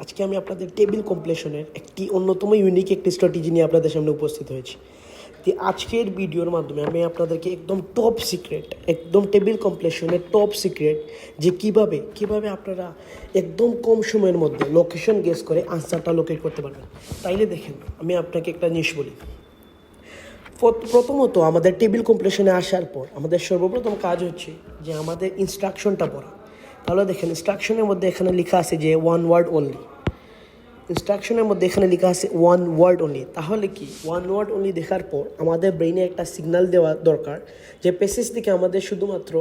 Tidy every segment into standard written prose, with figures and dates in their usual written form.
আজকে আমি আপনাদের টেবিল কমপ্লিশনের একটি অন্যতম ইউনিক একটি স্ট্র্যাটেজি নিয়ে আপনাদের সামনে উপস্থিত হয়েছি। তো আজকের ভিডিওর মাধ্যমে আমি আপনাদেরকে একদম টপ সিক্রেট, একদম টেবিল কমপ্লিশনের টপ সিক্রেট যে কিভাবে আপনারা একদম কম সময়ের মধ্যে লোকেশন গেস করে আনসারটা লোকেট করতে পারবেন। তাইলে দেখেন, আমি আপনাকে একটা জিনিস বলি। প্রথমত আমাদের টেবিল কমপ্লিশনে আসার পর আমাদের সর্বপ্রথম কাজ হচ্ছে যে আমাদের ইনস্ট্রাকশনটা পড়া। তাহলে দেখেন, ইনস্ট্রাকশনের মধ্যে এখানে লেখা আছে যে ওয়ান ওয়ার্ড অনলি। ইনস্ট্রাকশনের মধ্যে এখানে লেখা আছে ওয়ান ওয়ার্ড অনলি। তাহলে কি ওয়ান ওয়ার্ড অনলি দেখার পর আমাদের ব্রেইনে একটা সিগন্যাল দেওয়া দরকার যে প্যাসেজ থেকে আমাদের শুধুমাত্র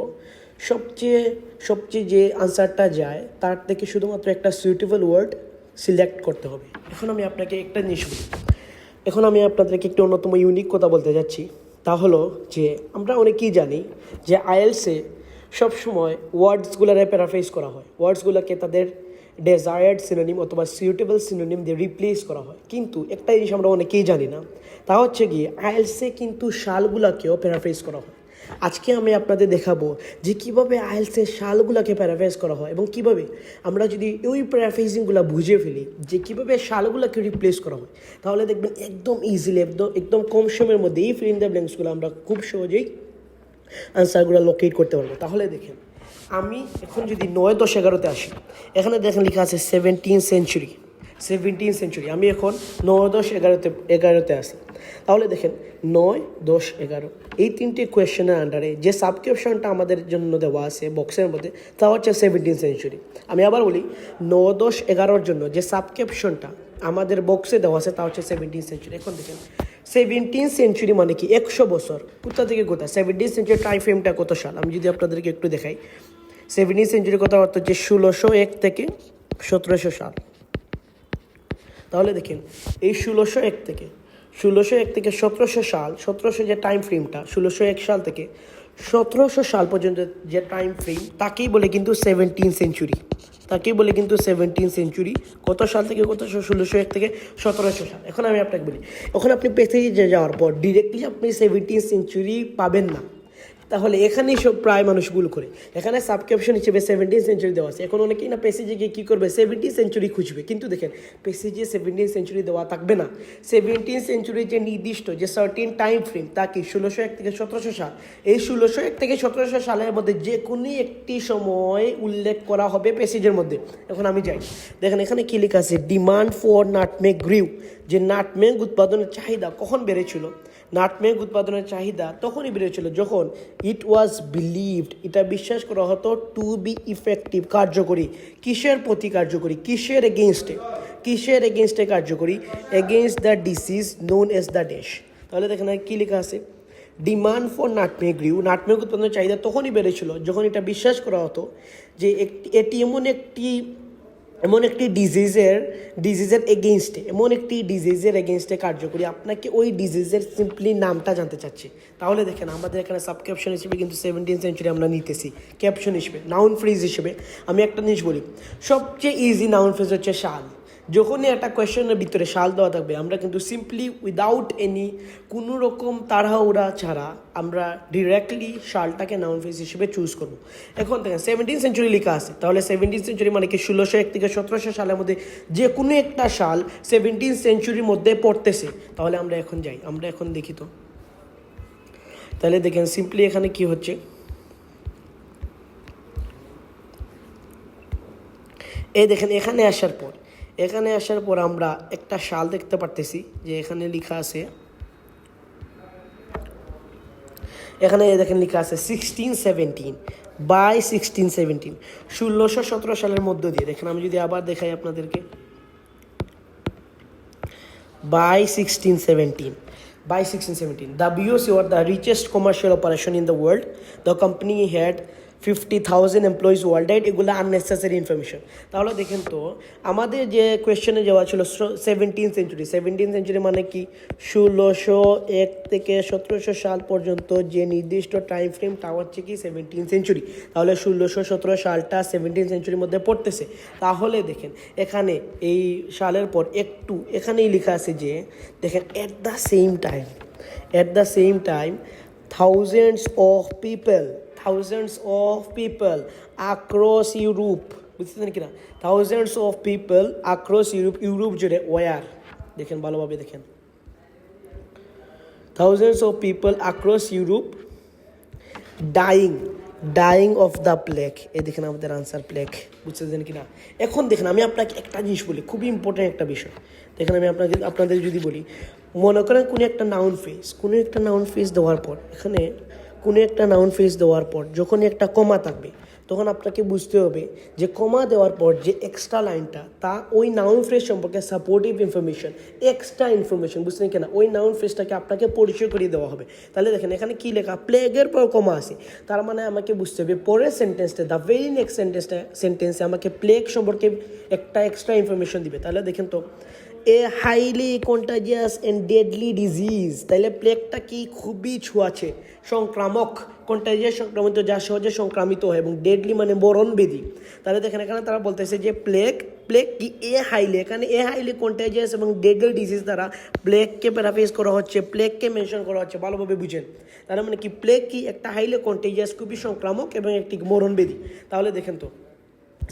সবচেয়ে যে আনসারটা যায় তার থেকে শুধুমাত্র একটা সুইটেবল ওয়ার্ড সিলেক্ট করতে হবে। এখন আমি আপনাকে একটা জিনিস বলি। এখন আমি আপনাদেরকে একটি অন্যতম ইউনিক কথা বলতে যাচ্ছি। তা হলো যে আমরা অনেকেই জানি যে আইএলসে সবসময় ওয়ার্ডসগুলোরে প্যারাফ্রেজ করা হয়, ওয়ার্ডসগুলোকে তাদের ডেজায়ার্ড সিনোনিম অথবা সুইটেবল সিনোনিম দিয়ে রিপ্লেস করা হয়। কিন্তু একটা জিনিস আমরা অনেকেই জানি না, তা হচ্ছে গিয়ে আইএলসে কিন্তু শালগুলোকেও প্যারাফ্রেজ করা হয়। আজকে আমি আপনাদের দেখাবো যে কীভাবে আইএলসের শালগুলোকে প্যারাফ্রেজ করা হয় এবং কীভাবে আমরা যদি ওই প্যারাফ্রেজিংগুলো বুঝে ফেলি যে কীভাবে শালগুলোকে রিপ্লেস করা হয়, তাহলে দেখবেন একদম ইজিলি, একদম কম সময়ের মধ্যে এই ফিল ইন দ্য ব্ল্যাঙ্কসগুলো আমরা খুব সহজেই আনসারগুলো লোকেট করতে পারবো। তাহলে দেখেন, আমি এখন যদি 9, 10, 11-তে আসি, এখানে দেখেন লেখা আছে 17th সেঞ্চুরি। আমি এখন 9, 10, 11-তে আসি। তাহলে দেখেন 9, 10, 11 এই তিনটে কোয়েশ্চেনের আন্ডারে যে সাবক্যাপশনটা আমাদের জন্য দেওয়া আছে বক্সের মধ্যে তা হচ্ছে 17th সেঞ্চুরি। আমি আবার বলি, 9, 10, 11-র জন্য যে সাবক্যাপশনটা আমাদের বক্সে দেওয়া আছে তা হচ্ছে 17th সেঞ্চুরি। এখন দেখেন 17th সেঞ্চুরি মানে কি 100 বছর। কোথা থেকে কোথা 17th সেঞ্চুরি টাইম ফ্রেমটা কত সাল আমি যদি আপনাদেরকে একটু দেখাই। 17th সেঞ্চুরির কথা অর্থ হচ্ছে 1601 থেকে 1700 সাল। তাহলে দেখেন এই 1601 থেকে 1700 সাল, 1700 যে টাইম ফ্রেমটা, 1601 সাল থেকে 1700 সাল পর্যন্ত যে টাইম ফ্রেম তাকেই বলে কিন্তু 17th সেঞ্চুরি। কত সাল থেকে কত? 1601 থেকে 1700 সাল। এখন আমি আপনাকে বলি, এখন আপনি প্যাসেজে যাওয়ার পর ডিরেক্টলি আপনি 17th সেঞ্চুরি পাবেন না। তাহলে এখানেই সব প্রায় মানুষ ভুল করে। এখানে সাবক্যাপশন হিসেবে 17th সেঞ্চুরি দেওয়া আছে। এখন অনেকেই না প্যাসেজে গিয়ে কী করবে, 17th সেঞ্চুরি খুঁজবে। কিন্তু দেখেন প্যাসেজে 17th সেঞ্চুরি দেওয়া থাকবে না। 17th সেঞ্চুরির যে নির্দিষ্ট যে সার্টেন টাইম ফ্রেম তা কি 1601 থেকে 1700 সাল। এই 1601 থেকে 1700 সালের মধ্যে যে কোনো একটি সময় উল্লেখ করা হবে প্যাসেজের মধ্যে। এখন আমি যাই, দেখেন এখানে কী লেখা আছে, ডিমান্ড ফর নাটমেগ গ্রিউ। যে নাটমেগ উৎপাদনের চাহিদা কখন বেড়েছিল? নাটমেগ উৎপাদনের চাহিদা তখনই বেড়েছিল যখন ইট ওয়াজ বিলিভড, এটা বিশ্বাস করা হতো, টু বি ইফেক্টিভ, কার্যকরী। কিসের প্রতি কার্যকরী? কিসের এগেনস্টে কার্যকরী? Against the ডিসিজ known as the dash. তাহলে দেখেন কী লেখা আছে, ডিমান্ড ফর নাটমেগ গ্রিউ, নাটমেগ উৎপাদনের চাহিদা তখনই বেড়েছিল যখন এটা বিশ্বাস করা হতো যে এটি এমন একটি ডিজিজের এগেনস্টে কার্যকরী। আপনাকে ওই ডিজিজের সিম্পলি নামটা জানতে চাচ্ছি। তাহলে দেখেন আমাদের এখানে সাবক্যাপশন হিসেবে কিন্তু 17th সেঞ্চুরি আমরা নিতেছি। ক্যাপশন হিসেবে, নাউন ফ্রেজ হিসেবে আমি একটা জিনিস বলি, সবচেয়ে ইজি নাউন ফ্রেজ হচ্ছে শাল। যখনই একটা কোয়েশ্চেনের ভিতরে শাল দেওয়া থাকবে আমরা কিন্তু সিম্পলি উইদাউট কোনো রকম তাড়াহুড়া ছাড়া আমরা ডিরেক্টলি শালটাকে নাউন ফ্রেজ হিসেবে চুজ করবো। এখন দেখেন 17th সেঞ্চুরি লেখা আছে, তাহলে 17th সেঞ্চুরি মানে কি 1601 থেকে 1700 সালের মধ্যে যে কোনো একটা সাল 17th সেঞ্চুরির মধ্যে পড়তেছে। তাহলে আমরা এখন যাই, আমরা এখন দেখি তো। তাহলে দেখেন সিম্পলি এখানে কি হচ্ছে, এই দেখেন এখানে আসার পর আমরা একটা সাল দেখতে পারতেছি যে এখানে লেখা আছে, এখানে দেখেন লেখা আছে 1617 বাই 1617, 1617 সালের মধ্য দিয়ে। দেখেন আমি যদি আবার দেখাই আপনাদেরকে, by 1617, the BOC or the richest commercial operation in the world, the company had 50,000 employees world wide. এগুলো আননেসেসারি ইনফরমেশন। তাহলে দেখেন তো আমাদের যে কোয়েশ্চেনে যাওয়া ছিল 17th সেঞ্চুরি মানে কি 1601 থেকে 1700 সাল পর্যন্ত যে নির্দিষ্ট টাইম ফ্রেম তা হচ্ছে কি 17th সেঞ্চুরি। তাহলে 1617 সালটা 17th সেঞ্চুরির মধ্যে পড়তেছে। তাহলে দেখেন এখানে এই সালের পর একটু এখানেই লেখা আছে যে দেখেন at the same time thousands of people across Europe, বুঝতেছেন কিনা? Thousands of people across Europe জুড়ে ওয়ার, দেখেন ভালোভাবে দেখেন, thousands of people across Europe dying of the plague. এই দেখেন আমাদের আনসার প্লেগ, বুঝতেছেন কি না? এখন দেখেন আমি আপনাকে একটা জিনিস বলি, খুবই ইম্পর্টেন্ট একটা বিষয়। দেখেন আমি আপনাদের যদি বলি, মনে করেন কোনো একটা নাউন ফেস দেওয়ার পর, এখানে কোনো একটা নাউন ফেস দেওয়ার পর যখনই একটা কমা থাকবে, তখন আপনাকে বুঝতে হবে যে কমা দেওয়ার পর যে এক্সট্রা লাইনটা, তা ওই নাউন ফ্রেজ সম্পর্কে সাপোর্টিভ ইনফরমেশন, এক্সট্রা ইনফরমেশন, বুঝছেন কিনা? ওই নাউন ফ্রেজটাকে আপনাকে পরিচয় করিয়ে দেওয়া হবে। তাহলে দেখেন এখানে কী লেখা, প্লেগের পর কমা আছে, তার মানে আমাকে বুঝতে হবে পরের সেন্টেন্সটা, দ্য ভেরি নেক্সট সেন্টেন্সে আমাকে প্লেগ সম্পর্কে একটা এক্সট্রা ইনফরমেশন দিবে। তাহলে দেখেন তো, a highly contagious and deadly disease, তাহলে প্লেগটা কি? খুবই ছোঁয়াচে, সংক্রামক, কন্টাজিয়াস সংক্রামিত, যা সহজে সংক্রামিত হয়, এবং ডেডলি মানে মরণবেদী। তাহলে দেখেন এখানে তারা বলতেছে যে প্লেগ কি এখানে এ হাইলি কন্টাজিয়াস এবং ডেডলি ডিজিজ দ্বারা প্লেগকে প্যারাফ্রেজ করা হচ্ছে, প্লেগকে মেনশন করা হচ্ছে, ভালোভাবে বুঝেন। তার মানে কি, প্লেগ কি? একটা হাইলি কন্টাজিয়াস, খুবই সংক্রামক এবং একটি মরণবেদী। তাহলে দেখেন তো,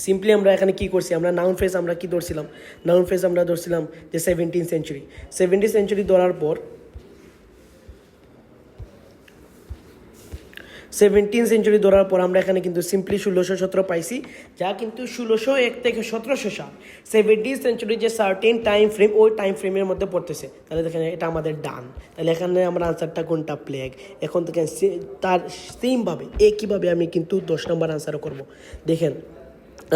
সিম্পলি আমরা এখানে কি করছি, আমরা নাউন ফ্রেজ আমরা কি ধরছিলাম, নাউন ফ্রেজ আমরা ধরছিলাম যে 17th সেঞ্চুরি ধরার পর 17th সেঞ্চুরি ধরার পর আমরা এখানে কিন্তু সিম্পলি 1617 পাইছি, যা কিন্তু 1601 থেকে 1700 সাল 17th সেঞ্চুরি যে সার্টেন টাইম ফ্রেম, ওই টাইম ফ্রেমের মধ্যে পড়তেছে। তাহলে দেখেন এটা আমাদের ডান। তাহলে এখানে আমরা আনসারটা কোনটা? প্লেগ। এখন থেকে তার সেমভাবে একইভাবে আমি কিন্তু 10 নম্বর আনসারও করব। দেখেন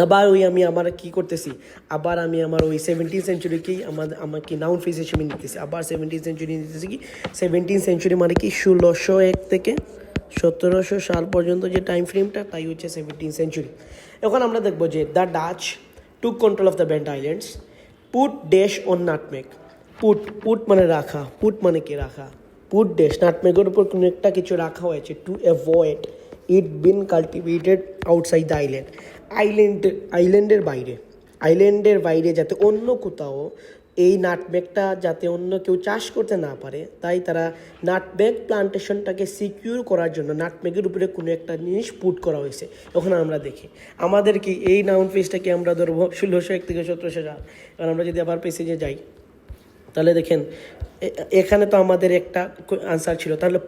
আবার আমি আমার কি করতেছি, আবার আমি আমার ওই 17th সেঞ্চুরিকেই আমাকে নাউন ফ্রেজ হিসেবে নিতেছি। আবার 17th সেঞ্চুরি নিতেছি কি, 17th সেঞ্চুরি মানে কি 1601 থেকে 1700 সাল পর্যন্ত যে টাইম ফ্রেমটা, তাই হচ্ছে 17th সেঞ্চুরি। এখন আমরা দেখবো যে the Dutch took control of the bend islands, put dash on nutmeg. Put মানে রাখা, পুট মানে কি? রাখা। পুট ড্যাশ, নাটমেগের উপর কোনো একটা কিছু রাখা হয়েছে, to avoid it been cultivated outside the আইল্যান্ডের বাইরে যাতে অন্য কোথাও এই নাটমেগটা যাতে অন্য কেউ চাষ করতে না পারে, তাই তারা নাটমেগ প্লান্টেশনটাকে সিকিউর করার জন্য নাটমেগের উপরে কোনো একটা জিনিস পুট করা হয়েছে। এখন আমরা দেখি আমাদের কি এই নাউন ফ্রেজটাকে আমরা ধরবো 1601 থেকে 1700 সাল। কারণ আমরা যদি আবার পেসেজে যাই, তাহলে দেখেন এখানে তো আমাদের একটা আনসার ছিল, তাহলে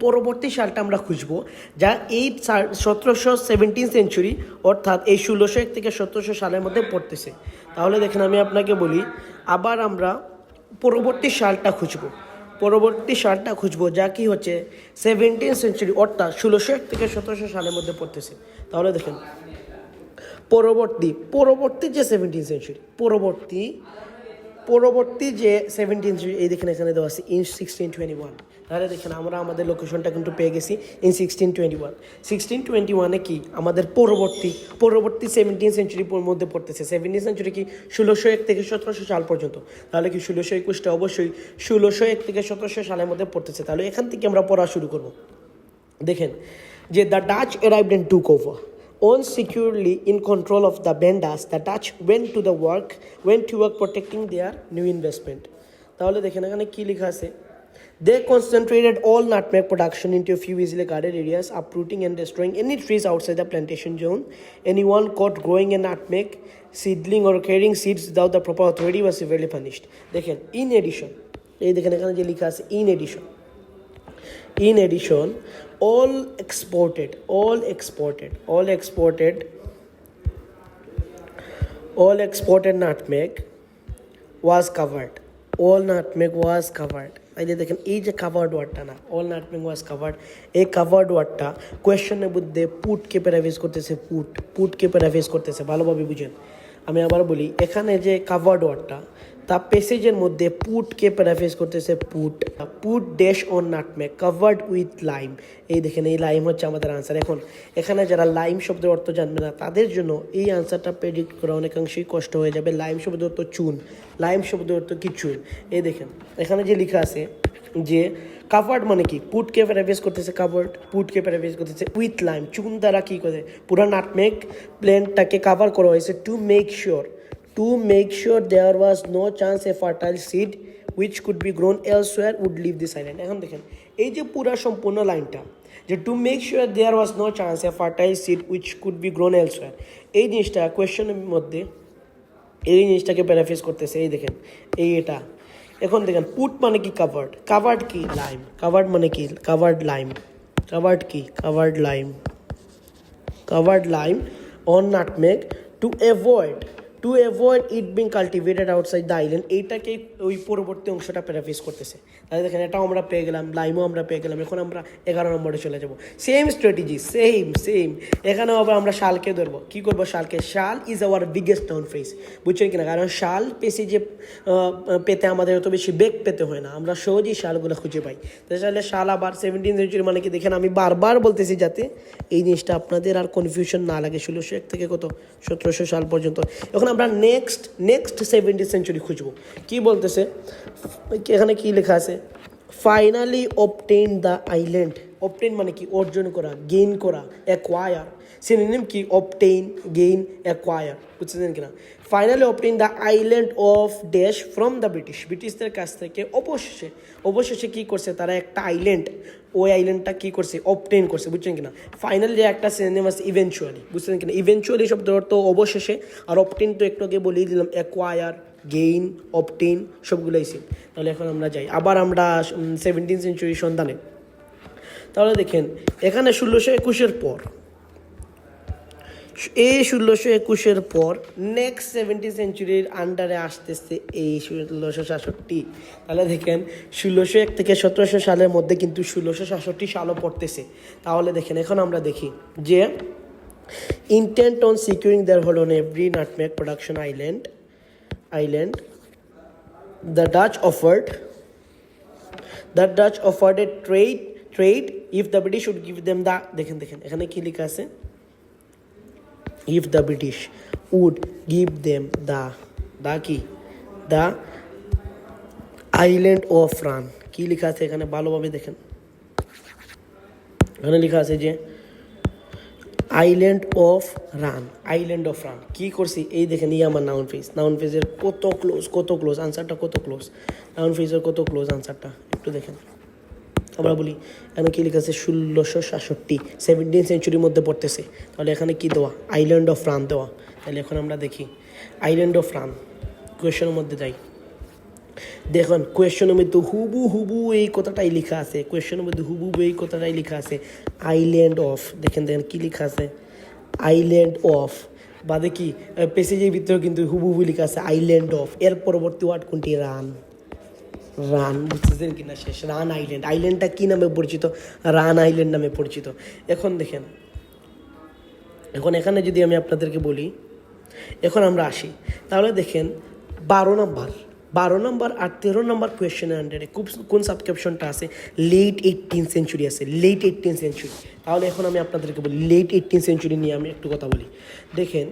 পরবর্তী সালটা আমরা খুঁজবো, যা এই 17th সেঞ্চুরি, অর্থাৎ এই 1601 থেকে 1700 সালের মধ্যে পড়তেছে। তাহলে দেখেন আমি আপনাকে বলি, আবার আমরা পরবর্তী সালটা খুঁজবো, যা কি হচ্ছে 17th সেঞ্চুরি, অর্থাৎ 1601 থেকে 1700 সালের মধ্যে পড়তেছে। তাহলে দেখেন পরবর্তী যে 17th সেঞ্চুরি, পরবর্তী যে 17th, এই দেখেন এখানে দেওয়া আছে ইন 1621। তাহলে দেখেন আমরা আমাদের লোকেশনটা কিন্তু পেয়ে গেছি ইন 1621 কি আমাদের পরবর্তী 17th সেঞ্চুরির মধ্যে পড়তেছে। 17th সেঞ্চুরি কি 1601 থেকে 1700 সাল পর্যন্ত। তাহলে কি 1621টা অবশ্যই 1601 থেকে 1700 সালের মধ্যে পড়তেছে। তাহলে এখান থেকে আমরা পড়া শুরু করব। দেখেন যে the Dutch arrived and took over once securely in control of the Bendas, the Dutch went to work protecting their new investment. তাহলে দেখেন এখানে কি লেখা আছে, they concentrated all nutmeg production into a few easily guarded areas, uprooting and destroying any trees outside the plantation zone. Anyone caught growing a nutmeg seedling or carrying seeds without the proper authority was severely punished. দেখেন in addition, এই দেখেন এখানে যে লেখা আছে in addition all exported nutmeg was covered. এই যে দেখেন এই যে কাভার্ড ওয়ার্ডটা না, অল নাটমেগ ওয়াজ কাভার্ড, এই কাভার্ড ওয়ার্ডটা কোয়েশ্চনের মধ্যে পুটকে প্যারাফ্রেজ করতেছে, ভালোভাবে বুঝেন। আমি আবার বলি, এখানে যে কাভার্ড ওয়ার্ডটা তা প্যাসেজের মধ্যে পুটকে প্যারাফ্রেজ করতেছে, put dash on nutmeg covered with lime. এই দেখেন এই লাইম হচ্ছে আমাদের আনসার। এখন এখানে যারা লাইম শব্দের অর্থ জানবে না, তাদের জন্য এই আনসারটা প্রেডিক্ট করা অনেকাংশেই কষ্ট হয়ে যাবে। লাইম শব্দের অর্থ চুন, লাইম শব্দের অর্থ কি? চুন। এই দেখেন এখানে যে লেখা আছে যে কাভার্ড মানে কি, পুটকে প্যারাফ্রেজ করতেছে, পুটকে প্যারাফ্রেজ করতেছে উইথ লাইম, চুন দ্বারা কি করে পুরো নাটমেগ প্ল্যান্টটাকে কাভার করা হয়েছে, two make sure there was no chance a fertile seed which could be grown elsewhere would leave this island. এখন দেখেন এই যে পুরো সম্পূর্ণ লাইনটা, যে to make sure there was no chance a fertile seed which could be grown elsewhere. এই জিনিসটা কোয়েশ্চেনের মধ্যে এই জিনিসটাকে প্যারাফ্রেজ করতেছে। এই দেখেন এটা এখন দেখেন পুট মানে কি কাভার্ড, কাভার্ড কি লাইম, কাভার্ড মানে কি কাভার্ড লাইম, কাভার্ড কি covered lime on nutmeg two avoid it being cultivated outside the island. এইটাকে ওই পরবর্তী অংশটা প্যারাফ্রেজ করতেছে। তাহলে দেখেন এটাও আমরা পেয়ে গেলাম, লাইমও আমরা পেয়ে গেলাম। এখন আমরা 11 নম্বরে চলে যাব। সেম স্ট্র্যাটেজি, সেম এখানেও আবার আমরা শালকে ধরবো। কী করবো শালকে? শাল is our biggest noun phrase, বুঝছেন কিনা? কারণ শাল যে পেতে আমাদের অত বেশি বেগ পেতে হয় না, আমরা সহজেই শালগুলো খুঁজে পাই। তাহলে শাল আবার 17th সেঞ্চুরি মানে কি দেখেন, আমি বারবার বলতেছি যাতে এই জিনিসটা আপনাদের আর কনফিউশন না লাগে। 1601 থেকে কত 1700 সাল পর্যন্ত। এখন আমরা নেক্সট 17th সেঞ্চুরি খুঁজবো। কি বলতেছে এখানে, কি লেখা আছে? Finally obtain the island. Obtain মানে কি? অর্জন করা, গেইন করা, অ্যাকোয়ার। সিনোনিম কি? Obtain, gain, acquire. বুঝতেছেন কিনা? Finally obtain the island of dash from the ব্রিটিশদের কাছ থেকে অবশেষে কি করছে তারা? একটা আইল্যান্ড, ওই আইল্যান্ডটা কি করছে? অবটেইন করছে। বুঝছেন কিনা? ফাইনালি একটা সিনোনিম আছে ইভেনচুয়ালি। বুঝছেন কিনা? ইভেনচুয়ালি শব্দের অর্থ অবশেষে, আর অবটেইন তো একটু আগে বলেই দিলাম, অ্যাকোয়ার, গেইন, অবটেইন সবগুলোই সেম। তাহলে এখন আমরা যাই আবার আমরা 17th সেঞ্চুরির সন্ধানে। তাহলে দেখেন এখানে 1621-এর পর, এই 1621-এর পর নেক্সট 17th সেঞ্চুরির আন্ডারে আসতেছে এই 1667। তাহলে দেখেন 1601 থেকে 1700 সালের মধ্যে কিন্তু 1667 সালও পড়তেছে। তাহলে দেখেন এখন আমরা দেখি যে intent on securing their hold on every nutmeg production island the Dutch offered a trade if the British would give them the, দেখেন এখানে কি লেখা আছে? if the British would give them the island of Ran। কি লেখা আছে এখানে ভালোভাবে দেখেন। এখানে লেখা আছে যে আইল্যান্ড অফ রান। কি করছি? এই দেখেন, আমার নাউন ফ্রেজের কত ক্লোজ আনসারটা, কত ক্লোজ নাউন ফ্রেজের, কত ক্লোজ আনসারটা একটু দেখেন। আমরা বলি এখানে কি লেখা আছে? 1667 17th সেঞ্চুরির মধ্যে পড়তেছে। তাহলে এখানে কি দেওয়া? আইল্যান্ড অফ রান দেওয়া। তাহলে এখন আমরা দেখি আইল্যান্ড অফ রান কোয়েশ্চেনের মধ্যে যাই। দেখুন কোয়েশ্চেনের মধ্যে হুবু এই কথাটাই লেখা আছে, আইল্যান্ড অফ। দেখেন কি লেখা আছে? আইল্যান্ড অফ, বা দেখি পেসেজের ভিতরে কিন্তু হুবু লেখা আছে আইল্যান্ড অফ। এর পরবর্তী ওয়ার্ড কোনটি? রান। বুঝতেছেন কিনা? শেষ রান আইল্যান্ড। আইল্যান্ডটা কি নামে পরিচিত? রান আইল্যান্ড নামে পরিচিত। এখন দেখেন, এখন এখানে যদি আমি আপনাদেরকে বলি, এখন আমরা আসি। তাহলে দেখেন 12 নম্বর আর 13 নম্বর কোয়েশ্চেনের আন্ডারে কোন সাবক্যাপশনটা আছে? লেট 18th সেঞ্চুরি আছে, লেট 18th সেঞ্চুরি। তাহলে এখন আমি আপনাদেরকে বলি লেট 18th সেঞ্চুরি নিয়ে আমি একটু কথা বলি। দেখেন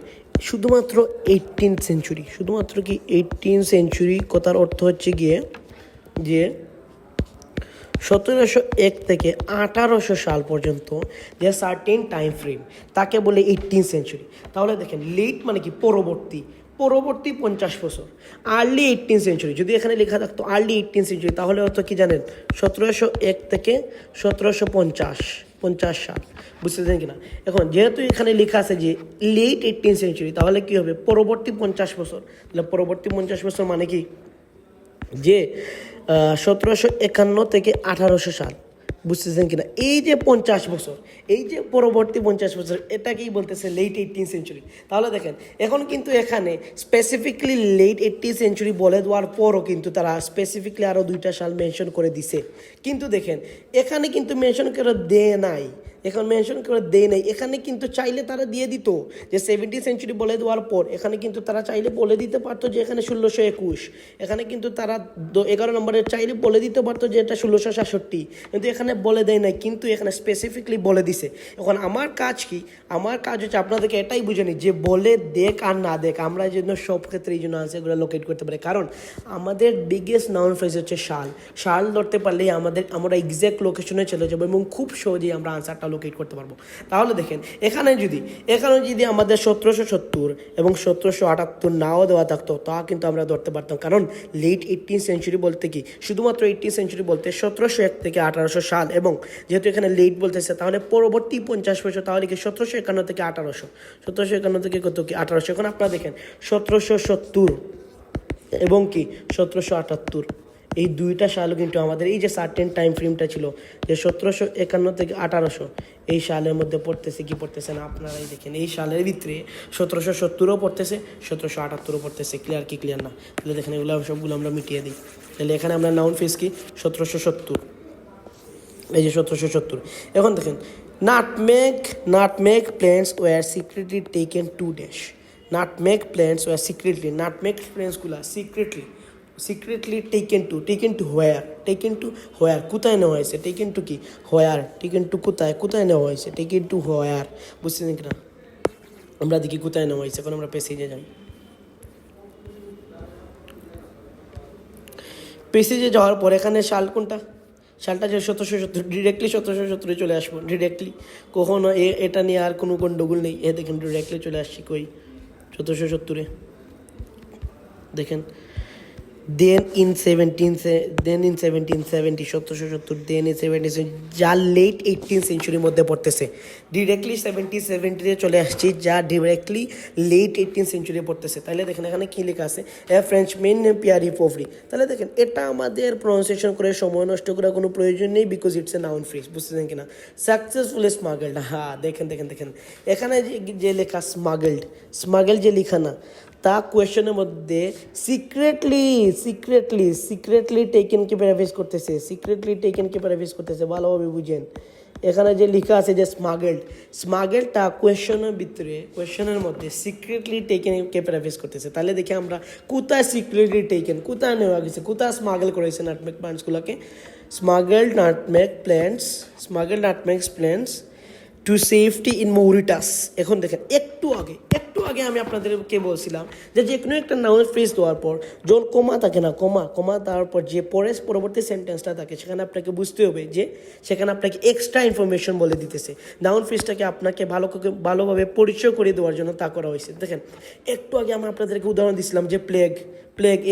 শুধুমাত্র 18th সেঞ্চুরি, শুধুমাত্র কি 18th সেঞ্চুরি কথার অর্থ হচ্ছে গিয়ে যে 1701 থেকে 1800 সাল পর্যন্ত যে সার্টেন টাইম ফ্রেম, তাকে বলে 18th সেঞ্চুরি। তাহলে দেখেন লেট মানে কি? পরবর্তী 50 বছর। আর্লি 18th সেঞ্চুরি, যদি এখানে লেখা থাকতো আর্লি 18th সেঞ্চুরি, তাহলে অর্থ কি জানেন? 1701 থেকে 1750 সাল। বুঝতেছেন কিনা? এখন যেহেতু এখানে লেখা আছে যে লেট 18th সেঞ্চুরি, তাহলে কি হবে? পরবর্তী 50 বছর। তাহলে পরবর্তী 50 বছর মানে কি? যে 1751 থেকে 1800 সাল। বুঝতেছেন কিনা? এই যে 50 বছর, এই যে পরবর্তী 50 বছর, এটাকেই বলতেছে লেট 18th সেঞ্চুরি। তাহলে দেখেন এখন কিন্তু এখানে স্পেসিফিকলি লেট 18th সেঞ্চুরি বলে দেওয়ার পরও কিন্তু তারা স্পেসিফিকলি আরও 2টা সাল মেনশন করে দিছে। কিন্তু দেখেন এখানে কিন্তু মেনশন করে দেয় নাই, এখানে কিন্তু চাইলে তারা দিয়ে দিত যে 17th সেঞ্চুরি বলে দেওয়ার পর এখানে কিন্তু তারা চাইলে বলে দিতে পারতো যে এখানে 1621। এখানে কিন্তু তারা 11 নম্বরে চাইলে বলে দিতে পারতো যে এটা 1667, কিন্তু এখানে বলে দেয় নাই, কিন্তু এখানে স্পেসিফিকলি বলে দিছে। এখন আমার কাজ কি? আমার কাজ হচ্ছে আপনাদেরকে এটাই বুঝানি যে বলে দেখ আর না দেখ, আমরা যেন সব ক্ষেত্রে এই জন্য আনসারগুলো লোকেট করতে পারি। কারণ আমাদের বিগেস্ট নাউন ফ্রেজ হচ্ছে শাল ধরতে পারলেই আমরা এক্স্যাক্ট লোকেশনে চলে যাবো এবং খুব সহজেই আমরা আনসারটা লোকেট করতে পারবো। তাহলে দেখেন এখানে যদি আমাদের 1770 এবং 1778 নাও দেওয়া থাকতো তা কিন্তু আমরা ধরতে পারতাম, কারণ লেট 18th সেঞ্চুরি বলতে কি শুধুমাত্র 18th সেঞ্চুরি বলতে 1701 থেকে 1800 সাল, এবং যেহেতু এখানে লেট বলতেছে তাহলে পরবর্তী 50 বছর, তাহলে কি 1751 থেকে 1800, 1751 থেকে কত কি 1800। এখন আপনারা দেখেন 1770 এবং কি 1778 এই দুইটা সালও কিন্তু আমাদের এই যে সার্টেন টাইম ফ্রেমটা ছিল যে 1751 থেকে 1800 এই সালের মধ্যে পড়তেছে না, আপনারাই দেখেন এই সালের ভিতরে 1770ও পড়তেছে, 1778ও পড়তেছে। ক্লিয়ার কি ক্লিয়ার না? তাহলে দেখেন এগুলো সবগুলো আমরা মিটিয়ে দিই। তাহলে এখানে আমরা নাউন ফেস কি 1770, এই যে 1770। এখন দেখেন nutmeg plants were secretly taken to dash. Nutmeg plants were secretly, nutmeg plants গুলা secretly taken to where কোথায় নেওয়া হয়েছে, taken to কি where, taken to কোথায় নেওয়া হয়েছে, taken to where, বুঝছেন কিনা? আমরা দেখি কোথায় নেওয়া হয়েছে। এখন আমরা পেসেজে যাই। পেসেজে যাওয়ার পর এখানে সাল কোনটা, সালটা যে 1770, ডিরেক্টলি 1770 চলে আসবো ডিরেক্টলি, কখনো এটা নিয়ে আর কোনো গন্ডগোল নেই। দেখেন ডিরেক্টলি চলে আসছি কই 1770 দেখেন। দেন ইন 1770, 1770, দেন ইন 1770 যা লেট 18th সেঞ্চুরির মধ্যে পড়তেছে, ডিরেক্টলি 1770 চলে আসছি যা ডিরেক্টলি লেট 18th সেঞ্চুরি পড়তেছে। তাহলে দেখেন এখানে কী লেখা আছে, এ ফ্রেঞ্চম্যান পিয়ারি পভরি। তাহলে দেখেন এটা আমাদের প্রনাউন্সিয়েশন করে সময় নষ্ট করার কোনো প্রয়োজন নেই, because it's a noun phrase, বুঝতেছেন কিনা? সাকসেসফুলি স্মাগলড, হ্যাঁ দেখেন এখানে যে লেখা স্মাগলড যে লেখা না, তা কোয়েশ্চনের মধ্যে সিক্রেটলি টেকেনকে প্যারাফ্রেজ করতেছে, ভালোভাবে বুঝেন। এখানে যে লেখা আছে যে স্মাগলটা কোয়েশ্চনের মধ্যে সিক্রেটলি টেকেনকে প্যারাফ্রেজ করতেছে। তাহলে দেখি আমরা কোথায় সিক্রেটলি টেকেন, কোথায় নেওয়া গেছে, কোথায় স্মাগল করেছে নাটমেগ প্ল্যান্টসগুলোকে, smuggled nutmeg plants to safety in Mauritius. এখন দেখেন একটু আগে আমি আপনাদেরকে বলছিলাম যে কোনো একটা নাউন ফ্রেজ দেওয়ার পর যখন কমা থাকে না, কমা তারপর যে পরবর্তী সেন্টেন্সটা থাকে সেখানে আপনাকে বুঝতে হবে যে সেখানে আপনাকে এক্সট্রা ইনফরমেশন বলে দিতেছে। নাউন ফ্রেজটাকে আপনাকে ভালোভাবে পরিচয় করে দেওয়ার জন্য তা করা হয়েছে। দেখেন একটু আগে আমি আপনাদেরকে উদাহরণ দিছিলাম যে প্লেগ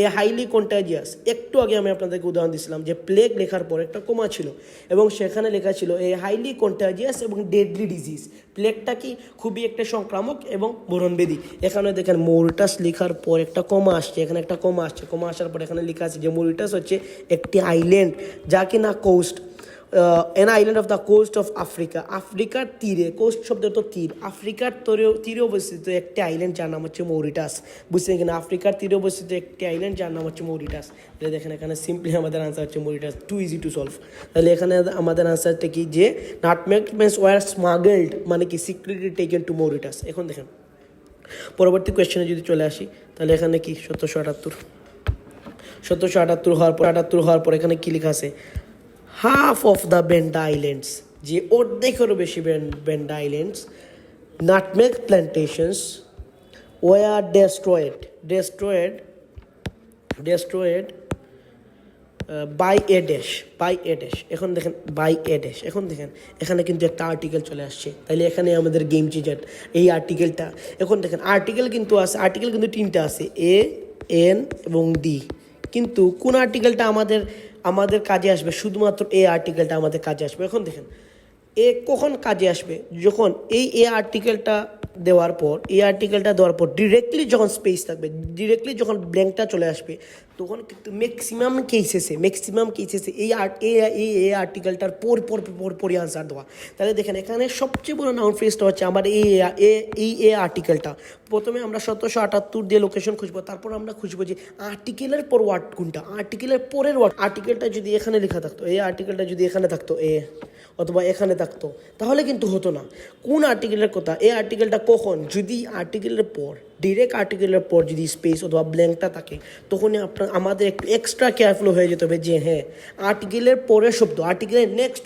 এ হাইলি কন্টাজিয়াস। একটু আগে আমি আপনাদেরকে উদাহরণ দিছিলাম যে প্লেগ লেখার পর একটা কমা ছিল এবং সেখানে লেখা ছিল এ হাইলি কন্টাজিয়াস এবং ডেডলি ডিজিজ। প্লেগটা কি খুবই একটা সংক্রামক এবং মরণবেদী। এখানে দেখেন মরিটাস লেখার পর একটা কমা আসছে, এখানে একটা কমা আসার পর এখানে লেখা আছে যে মরিটাস হচ্ছে একটি আইল্যান্ড যা কি না coast, an island of the coast of Africa, আফ্রিকার তীরে, কোস্ট শব্দ তো তীর, আফ্রিকার তীরে অবস্থিত একটি আইল্যান্ড যার নাম হচ্ছে মরিটাস, বুঝছেন কিনা? আফ্রিকার তীরে অবস্থিত একটি আইল্যান্ড যার নাম হচ্ছে মরিটাস। তাহলে দেখেন এখানে সিম্পলি আমাদের আনসার হচ্ছে মরিটাস, টু ইজি টু সলভ। তাহলে এখানে আমাদের আনসারটা কি যে নাটমেগ প্ল্যান্টস ওয়ার স্মাগলড, মানে কি সিক্রেটলি টেকেন টু মরিটাস। এখন দেখেন পরবর্তী কোয়েশ্চেনে যদি চলে আসি, তাহলে এখানে কি 1778 হওয়ার পর এখানে কি লেখা আছে, half of the Banda islands, যে অর্ধেকেরও বেশি Banda islands, nutmeg plantations were destroyed by a dash. এখন দেখেন বাই এ ড্যাশ। এখন দেখেন এখানে কিন্তু একটা আর্টিকেল চলে আসছে, তাহলে এখানে আমাদের গেম চেঞ্জার এই আর্টিকেলটা। এখন দেখেন আর্টিকেল কিন্তু তিনটা আছে, এ, এন এবং ডি। কিন্তু কোন আর্টিকেলটা আমাদের কাজে আসবে? শুধুমাত্র এ আর্টিকেলটা আমাদের কাজে আসবে। এখন দেখেন এ কখন কাজে আসবে? যখন এই আর্টিকেলটা দেওয়ার পর ডিরেক্টলি যখন স্পেস থাকবে, ডিরেক্টলি যখন ব্ল্যাঙ্কটা চলে আসবে, তখন কিন্তু ম্যাক্সিমাম কেসেসে এই আর্টিকেলটার পরই আনসার দেওয়া। তাহলে দেখেন এখানে সবচেয়ে বড় নাউন ফ্রেজটা হচ্ছে আমার এই আর্টিকেলটা। প্রথমে আমরা 1778 দিয়ে লোকেশন খুঁজবো, তারপর আমরা খুঁজবো যে আর্টিকেলের পর ওয়ার্ড কোনটা, আর্টিকেলের পরের ওয়ার্ড। আর্টিকেলটা যদি এখানে লেখা থাকতো, এই আর্টিকেলটা যদি এখানে থাকতো এ, অথবা এখানে থাকতো, তাহলে কিন্তু হতো না। কোন আর্টিকেলের কথা, এই আর্টিকেলটা কখন, যদি ডিরেক্ট আর্টিকেলের পর যদি স্পেস অথবা ব্ল্যাঙ্কটা থাকে, তখনই আমাদের একটু এক্সট্রা কেয়ারফুল হয়ে যেতে হবে যে হ্যাঁ আর্টিকেলের পরের শব্দ, আর্টিকেলের নেক্সট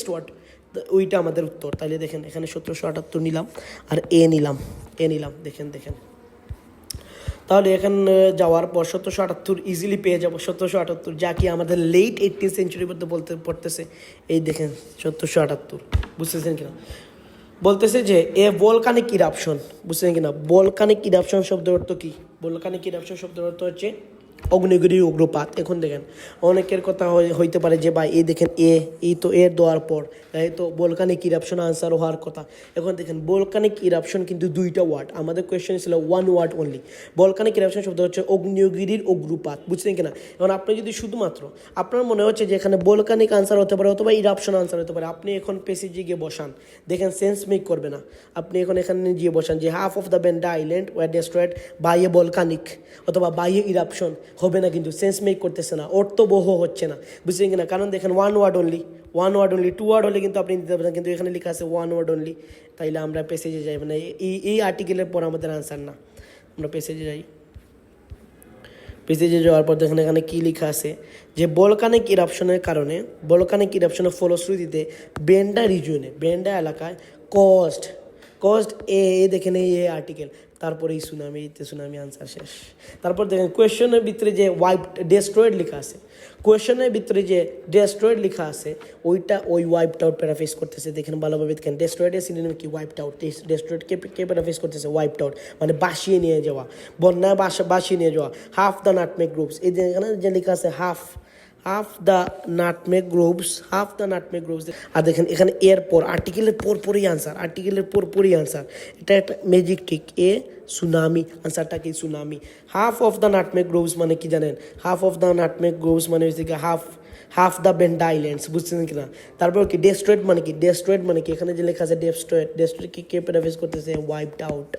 ওয়ার্ড ওইটা আমাদের উত্তর। তাহলে দেখেন এখানে 1778 নিলাম আর এ নিলাম। দেখেন তাহলে এখানে যাওয়ার পর 1778 ইজিলি পেয়ে যাবো, 1778, যা কি আমাদের লেট 18th সেঞ্চুরির মধ্যে পড়তেছে। এই দেখেন 1778, বুঝতেছেন কিনা? বলতেছে যে এ ভলকানিক ইরাপশন, বুঝছেন কিনা? ভলকানিক ইরাপশন শব্দের অর্থ কি? ভলকানিক ইরাপশন শব্দের অর্থ হচ্ছে অগ্নিগিরি উগ্রপাত। এখন দেখেন অনেকের কথা হইতে পারে যে ভাই এই দেখেন এই তো এর দেওয়ার পর এই তো ভলকানিক ইরাপশন আনসার হওয়ার কথা। এখন দেখেন ভলকানিক ইরাপশন কিন্তু দুইটা ওয়ার্ড, আমাদের কোয়েশ্চেন ছিল one word only. Volcanic eruption শব্দ হচ্ছে অগ্নিগিরির উগ্রপাত, বুঝছেন কিনা? এখন আপনি যদি শুধুমাত্র আপনার মনে হচ্ছে যে এখানে ভলকানিক আনসার হতে পারে অথবা ইরাপশন আনসার হতে পারে, আপনি এখন পেসিজি গিয়ে বসান, দেখেন সেন্স মেক করবে না। আপনি এখন এখানে গিয়ে বসান যে half of the Banda island were destroyed by a volcanic অথবা বাই এ ইরাপশন, হবে না, কিন্তু সেন্স মেক করতেছে না, অর্থবহ হচ্ছে না, বুঝছেন কিনা? কারণ দেখেন one word only, two word হলে কিন্তু আপনি দিতে পারেন, কিন্তু এখানে লেখা আছে ওয়ান ওয়ার্ড অনলি। তাইলে আমরা পেসেজে যাই, মানে এই আর্টিকেলের পর আমাদের আনসার না, আমরা পেসেজে যাই। পেসেজে যাওয়ার পর দেখেন এখানে কী লেখা আছে যে ভলকানিক ইরাপশনের কারণে, ভলকানিক ইরাপশনের ফলশ্রুতিতে বেন্ডা রিজিয়নে, বেন্ডা এলাকায় কস্ট এ দেখেন এই আর্টিকেল, তারপরে এই সুনামি আনসার শেষ। তারপর দেখেন কোয়েশ্চনের ভিতরে যে ডেস্ট্রয়েড লেখা আছে, কোয়েশ্চনের ভিতরে যে ডেস্ট্রয়েড লেখা আছে ওই ওয়াইপড আউট প্যারাফ্রেজ করতেছে। দেখেন ভালোভাবে দেখেন ডেস্ট্রয়েডের সিনোনিম কি? Wiped out. ডেস্ট্রয়েড কে প্যারাফ্রেজ করতেছে? ওয়াইপড আউট, মানে বাসিয়ে নিয়ে যাওয়া, বন্যায় বাসিয়ে নিয়ে যাওয়া। হাফ দ্য নাটমেগ গ্রুপস, এই যে এখানে যে লেখা আছে হাফ দ্য নাটমেগ গ্রুপস, আর দেখেন এখানে এরপর আর্টিকেলের পরপরই আনসার, এটা একটা ম্যাজিক ট্রিক। সুনামি, আনসারটা কি? Tsunami. Half of the nutmeg groups মানে কি জানেন? Half of the nutmeg groups মানে হচ্ছে কি হাফ দ্য বেন্ডা আইল্যান্ডস, বুঝছেন কিনা? তারপর কি ডেস্ট্রয়েড মানে কি? এখানে যে লেখা আছে ডেস্ট্রয়েড কি কে প্যারাফ্রেজ করতেছে? Wiped out.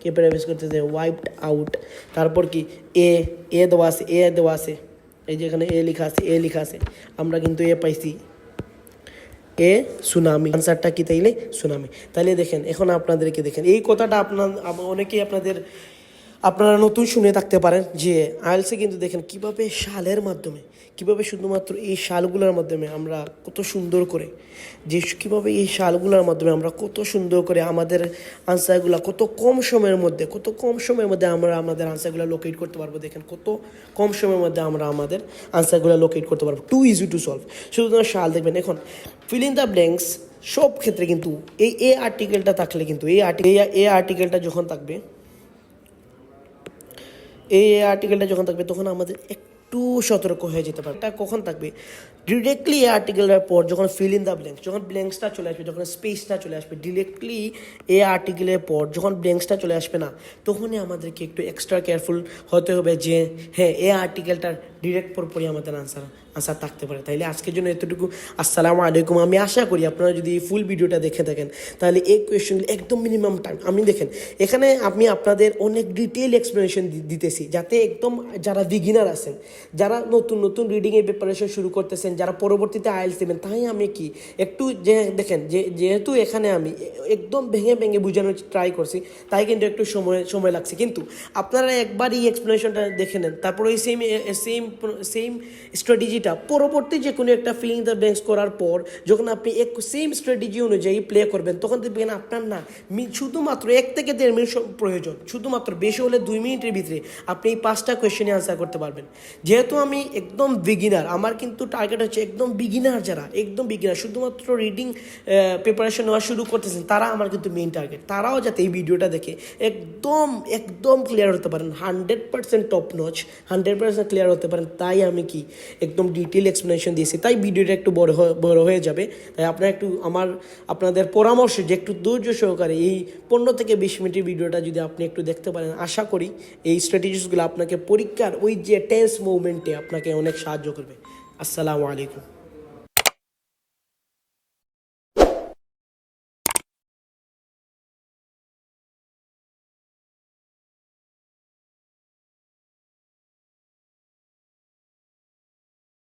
কে প্যারাফ্রেজ করতেছে? Wiped out. তারপর কি এ দেওয়া আছে, এই যে এখানে এ লেখা আছে, আমরা কিন্তু পাইছি সুনামি। আনসারটা কি তাইলে? সুনামি। তাইলে দেখেন এখন আপনাদেরকে দেখেন এই কথাটা অনেকেই আপনারা নতুন শুনে থাকতে পারেন যে আইএলসে কিন্তু দেখেন কিভাবে শালের মাধ্যমে, কিভাবে শুধুমাত্র এই শালগুলোর মাধ্যমে আমরা কত সুন্দর করে কত সুন্দর করে আমাদের আনসারগুলো কত কম সময়ের মধ্যে আমরা আমাদের আনসারগুলো লোকেট করতে পারবো। দেখেন কত কম সময়ের মধ্যে আমরা আমাদের আনসারগুলো লোকেট করতে পারবো। Too easy to solve. শুধু শাল দেখবেন। এখন ফিল ইন দ্য ব্ল্যাঙ্কস সব ক্ষেত্রে কিন্তু এই আর্টিকেলটা থাকলে কিন্তু এই আর্টিকেলটা যখন থাকবে, এই আর্টিকেলটা যখন থাকবে তখন আমাদের একটু সতর্ক হয়ে যেতে পারে। এটা কখন থাকবে? ডিরেক্টলি এই আর্টিকেলের পর যখন ফিল ইন দ্য ব্ল্যাঙ্কস, যখন ব্ল্যাঙ্কসটা চলে আসবে, যখন স্পেসটা চলে আসবে, ডিরেক্টলি এই আর্টিকেলের পর যখন ব্ল্যাঙ্কসটা চলে আসবে না, তখনই আমাদেরকে একটু এক্সট্রা কেয়ারফুল হতে হবে যে হ্যাঁ এই আর্টিকেলটার ডিরেক্ট পরপরই আমাদের আনসার থাকতে পারে। তাইলে আজকের জন্য এতটুকু। আসসালামু আলাইকুম। আমি আশা করি আপনারা যদি ফুল ভিডিওটা দেখে থাকেন তাহলে এই কোয়েশ্চেনগুলো একদম মিনিমাম টাইম আমি দেখেন এখানে আমি আপনাদের অনেক ডিটেইল এক্সপ্লেনেশন দিতেছি, যাতে একদম যারা বিগিনার আছেন, যারা নতুন রিডিংয়ের প্রিপারেশন শুরু করতেছেন, যারা পরবর্তীতে আইএলটিএস দেবেন, তাই আমি কি একটু দেখেন যেহেতু এখানে আমি একদম ভেঙে বোঝানোর ট্রাই করছি, তাই কিন্তু একটু সময় লাগছে, কিন্তু আপনারা একবার এই এক্সপ্লেনেশনটা দেখে নেন, তারপর ওই সেম স্ট্র্যাটেজিটা পরবর্তী যে কোনো একটা ফিলিং দ্য ব্ল্যাঙ্কস করার পর যখন আপনি সেম স্ট্র্যাটেজি অনুযায়ী প্লে করবেন, তখন দেখবেন আপনার না শুধুমাত্র 1 থেকে 1.5 মিনিট প্রয়োজন, শুধুমাত্র বেশি হলে 2 মিনিটের ভিতরে আপনি এই 5টা কোয়েশ্চেনে আনসার করতে পারবেন। যেহেতু আমি একদম বিগিনার, আমার কিন্তু টার্গেট হচ্ছে একদম বিগিনার, যারা একদম বিগিনার শুধুমাত্র রিডিং প্রিপারেশন নেওয়া শুরু করতেছেন, তারা আমার কিন্তু মেইন টার্গেট। তারাও যাতে এই ভিডিওটা দেখে একদম ক্লিয়ার হতে পারেন, 100% টপ নচ, 100% ক্লিয়ার হতে পারেন, তাই আমি কি একদম ডিটেল এক্সপ্লেনেশন দিয়েছি। তাই ভিডিওটা একটু বড় হয়ে যাবে, তাই আপনারা একটু আপনাদের পরামর্শ যে একটু ধৈর্য সহকারে এই 15 থেকে 20 মিনিটের ভিডিওটা যদি আপনি একটু দেখতে পারেন, আশা করি এই স্ট্র্যাটেজিসগুলো আপনাকে পরীক্ষার ওই যে টেন্স মুভমেন্টে আপনাকে অনেক সাহায্য করবে। আসসালামু আলাইকুম।